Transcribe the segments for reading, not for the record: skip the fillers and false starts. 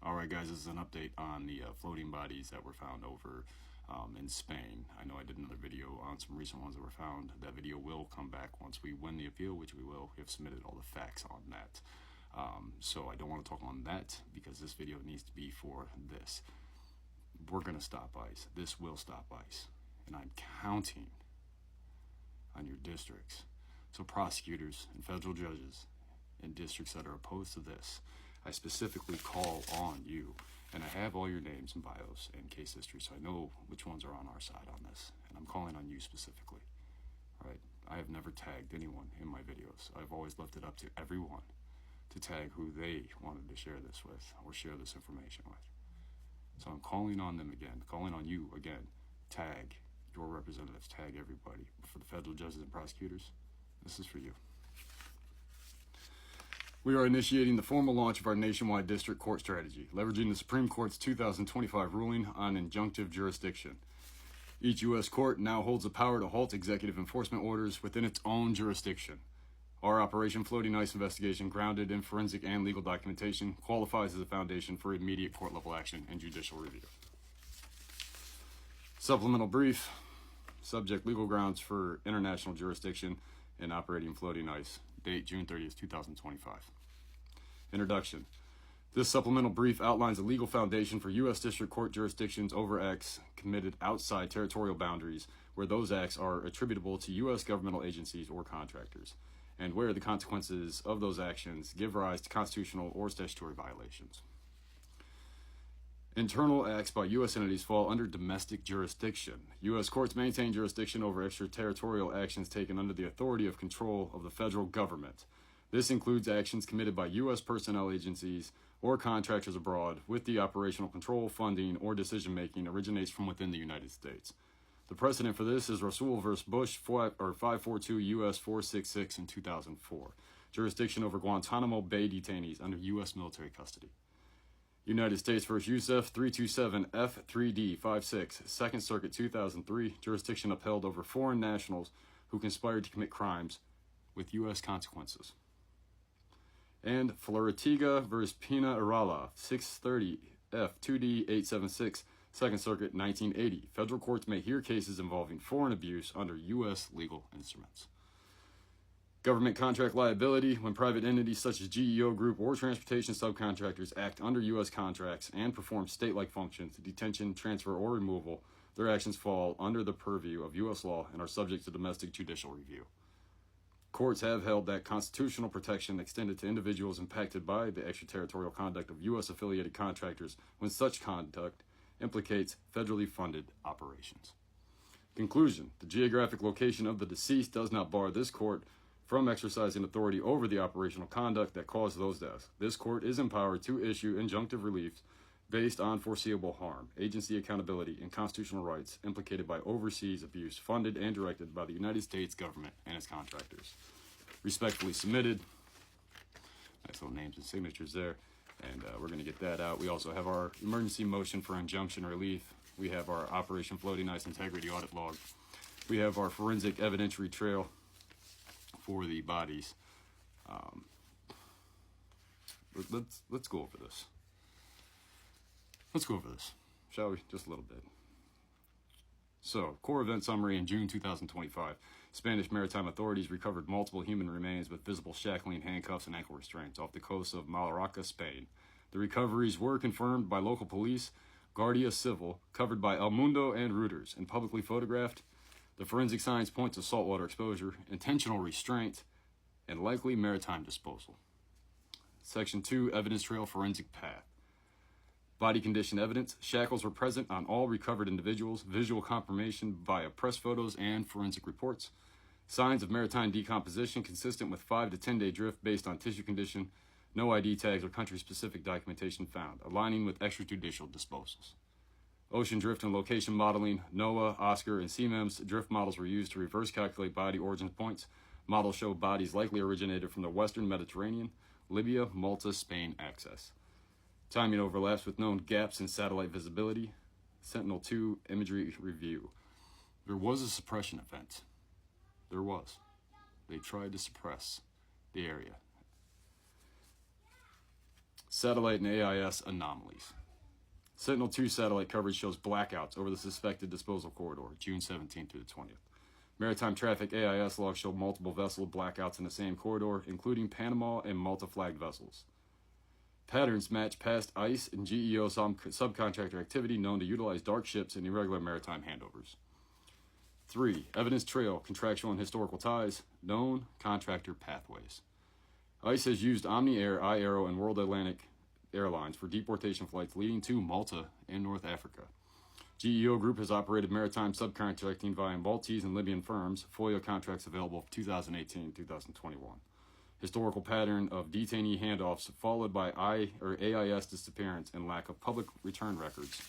Alright guys, this is an update on the floating bodies that were found over in Spain. I know I did another video on some recent ones that were found. That video will come back once we win the appeal, which we will. We have submitted all the facts on that. So I don't want to talk on that because this video needs to be for this. We're going to stop ICE. This will stop ICE. And I'm counting on your districts. So prosecutors and federal judges in districts that are opposed to this, I specifically call on you, and I have all your names and bios and case history, so I know which ones are on our side on this, and I'm calling on you specifically. All right? I have never tagged anyone in my videos. I've always left it up to everyone to tag who they wanted to share this with or share this information with. So I'm calling on them again, calling on you again. Tag your representatives, tag everybody. But for the federal judges and prosecutors, this is for you. We are initiating the formal launch of our nationwide district court strategy, leveraging the Supreme Court's 2025 ruling on injunctive jurisdiction. Each U.S. court now holds the power to halt executive enforcement orders within its own jurisdiction. Our Operation Floating Ice investigation, grounded in forensic and legal documentation, qualifies as a foundation for immediate court-level action and judicial review. Supplemental brief. Subject: legal grounds for international jurisdiction in Operating Floating Ice. Date: June 30th, 2025. Introduction. This supplemental brief outlines a legal foundation for U.S. District Court jurisdictions over acts committed outside territorial boundaries where those acts are attributable to U.S. governmental agencies or contractors, and where the consequences of those actions give rise to constitutional or statutory violations. Internal acts by U.S. entities fall under domestic jurisdiction. U.S. courts maintain jurisdiction over extraterritorial actions taken under the authority of control of the federal government. This includes actions committed by U.S. personnel agencies or contractors abroad with the operational control, funding, or decision-making originates from within the United States. The precedent for this is Rasul v. Bush 542 U.S. 466 in 2004. Jurisdiction over Guantanamo Bay detainees under U.S. military custody. United States v. Youssef 327 F3D 56, 2nd Circuit 2003, jurisdiction upheld over foreign nationals who conspired to commit crimes with U.S. consequences. And Floritiga v. Pina Irala 630 F2D 876, 2nd Circuit 1980, federal courts may hear cases involving foreign abuse under U.S. legal instruments. Government contract liability: when private entities such as GEO Group or transportation subcontractors act under U.S. contracts and perform state-like functions, detention, transfer, or removal, their actions fall under the purview of U.S. law and are subject to domestic judicial review. Courts have held that constitutional protection extended to individuals impacted by the extraterritorial conduct of U.S.-affiliated contractors when such conduct implicates federally funded operations. Conclusion: the geographic location of the deceased does not bar this court from exercising authority over the operational conduct that caused those deaths. This court is empowered to issue injunctive relief based on foreseeable harm, agency accountability, and constitutional rights implicated by overseas abuse funded and directed by the United States government and its contractors. Respectfully submitted. Nice little names and signatures there. And we're going to get that out. We also have our emergency motion for injunction relief. We have our Operation Floating Ice integrity audit log. We have our forensic evidentiary trail for the bodies. Let's go over this. Let's go over this, shall we? Just a little bit. So, core event summary: in June 2025, Spanish maritime authorities recovered multiple human remains with visible shackling, handcuffs, and ankle restraints off the coast of Mallorca, Spain. The recoveries were confirmed by local police, Guardia Civil, covered by El Mundo and Reuters, and publicly photographed. The forensic science points to saltwater exposure, intentional restraint, and likely maritime disposal. Section 2, evidence trail forensic path. Body condition evidence: shackles were present on all recovered individuals, visual confirmation via press photos and forensic reports. Signs of maritime decomposition consistent with 5 to 10 day drift based on tissue condition. No ID tags or country-specific documentation found, aligning with extrajudicial disposals. Ocean drift and location modeling: NOAA, Oscar, and CMEMS drift models were used to reverse calculate body origin points. Models show bodies likely originated from the Western Mediterranean, Libya, Malta, Spain access. Timing overlaps with known gaps in satellite visibility. Sentinel-2 imagery review. There was a suppression event. There was. They tried to suppress the area. Satellite and AIS anomalies. Sentinel-2 satellite coverage shows blackouts over the suspected disposal corridor, June 17th through the 20th. Maritime traffic AIS logs show multiple vessel blackouts in the same corridor, including Panama and Malta-flagged vessels. Patterns match past ICE and GEO subcontractor activity known to utilize dark ships and irregular maritime handovers. 3. Evidence trail, contractual and historical ties, known contractor pathways. ICE has used Omni Air, iAero, and World Atlantic Airlines for deportation flights leading to Malta and North Africa. GEO Group has operated maritime subcontracting via Maltese and Libyan firms, FOIA contracts available for 2018-2021. Historical pattern of detainee handoffs followed by AIS disappearance and lack of public return records.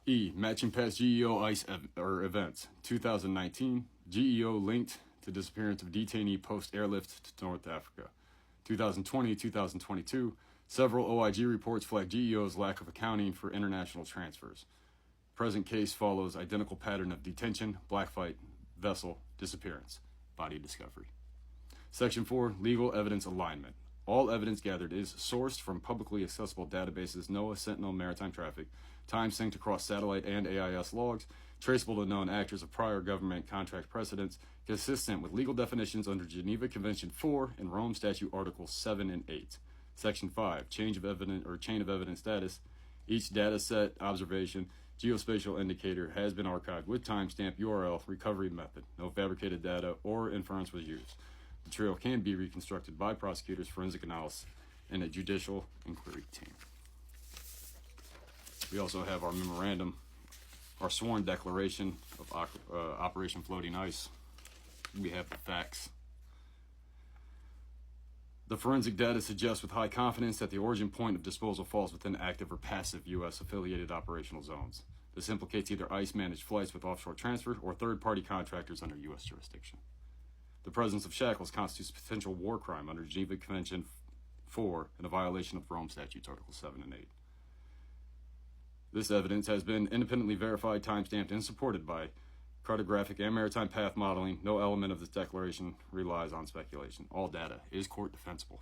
E. Matching past GEO ICE events. 2019, GEO linked to disappearance of detainee post-airlift to North Africa. 2020-2022, several OIG reports flag GEO's lack of accounting for international transfers. Present case follows identical pattern of detention, blackfight, vessel, disappearance, body discovery. Section 4, legal evidence alignment. All evidence gathered is sourced from publicly accessible databases, NOAA, Sentinel, maritime traffic, time synced across satellite and AIS logs, traceable to known actors of prior government contract precedents, consistent with legal definitions under Geneva Convention 4 and Rome Statute Articles 7 and 8. Section 5, chain of evidence status. Each data set, observation, geospatial indicator has been archived with timestamp, URL, recovery method. No fabricated data or inference was used. The trail can be reconstructed by prosecutors, forensic analysis, and a judicial inquiry team. We also have our memorandum, our sworn declaration of Operation Floating Ice. We have the facts. The forensic data suggests with high confidence that the origin point of disposal falls within active or passive U.S. affiliated operational zones. This implicates either ICE-managed flights with offshore transfer or third-party contractors under U.S. jurisdiction. The presence of shackles constitutes potential war crime under Geneva Convention 4 and a violation of Rome Statutes Articles 7 and 8. This evidence has been independently verified, timestamped, and supported by cartographic and maritime path modeling. No element of this declaration relies on speculation. All data is court defensible.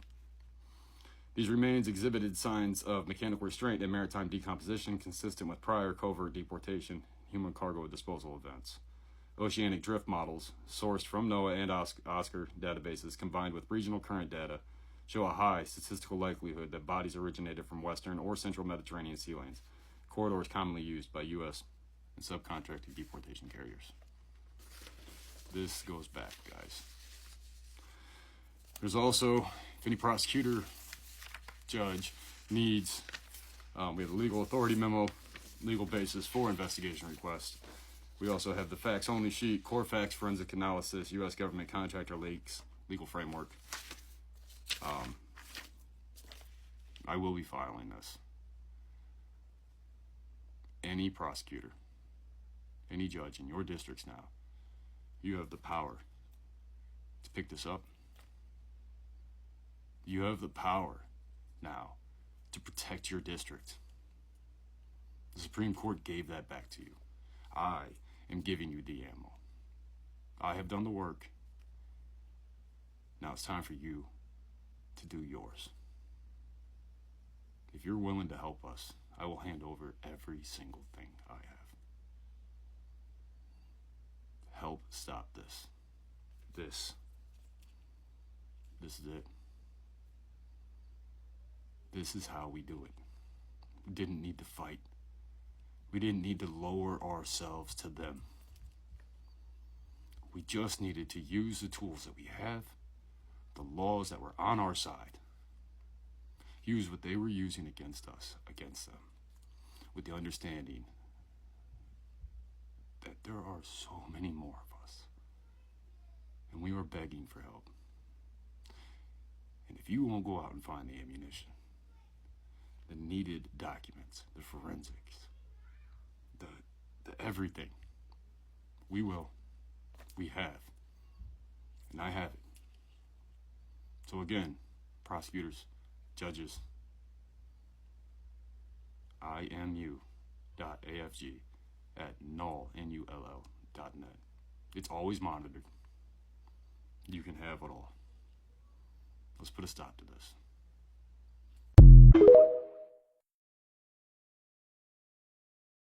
These remains exhibited signs of mechanical restraint and maritime decomposition consistent with prior covert deportation, human cargo disposal events. Oceanic drift models, sourced from NOAA and OSCAR databases combined with regional current data, show a high statistical likelihood that bodies originated from Western or Central Mediterranean sea lanes, corridors commonly used by U.S. and subcontracting deportation carriers. This goes back, guys. There's also, if any prosecutor, judge needs, we have a legal authority memo, legal basis for investigation request. We also have the facts only sheet, core facts, forensic analysis, U.S. government contractor leaks, legal framework. I will be filing this. Any prosecutor, any judge in your districts now, you have the power to pick this up. You have the power now to protect your district. The Supreme Court gave that back to you. I am giving you the ammo. I have done the work. Now it's time for you to do yours. If you're willing to help us, I will hand over every single thing I have. Help stop this. This is it. This is how we do it. We didn't need to fight. We didn't need to lower ourselves to them. We just needed to use the tools that we have, the laws that were on our side, use what they were using against us, against them, with the understanding that there are so many more of us, and we were begging for help. And if you won't go out and find the ammunition, the needed documents, the forensics, the everything, we will. We have. And I have it. So again, prosecutors, judges, imu.afg@null.net. It's always monitored. You can have it all. Let's put a stop to this.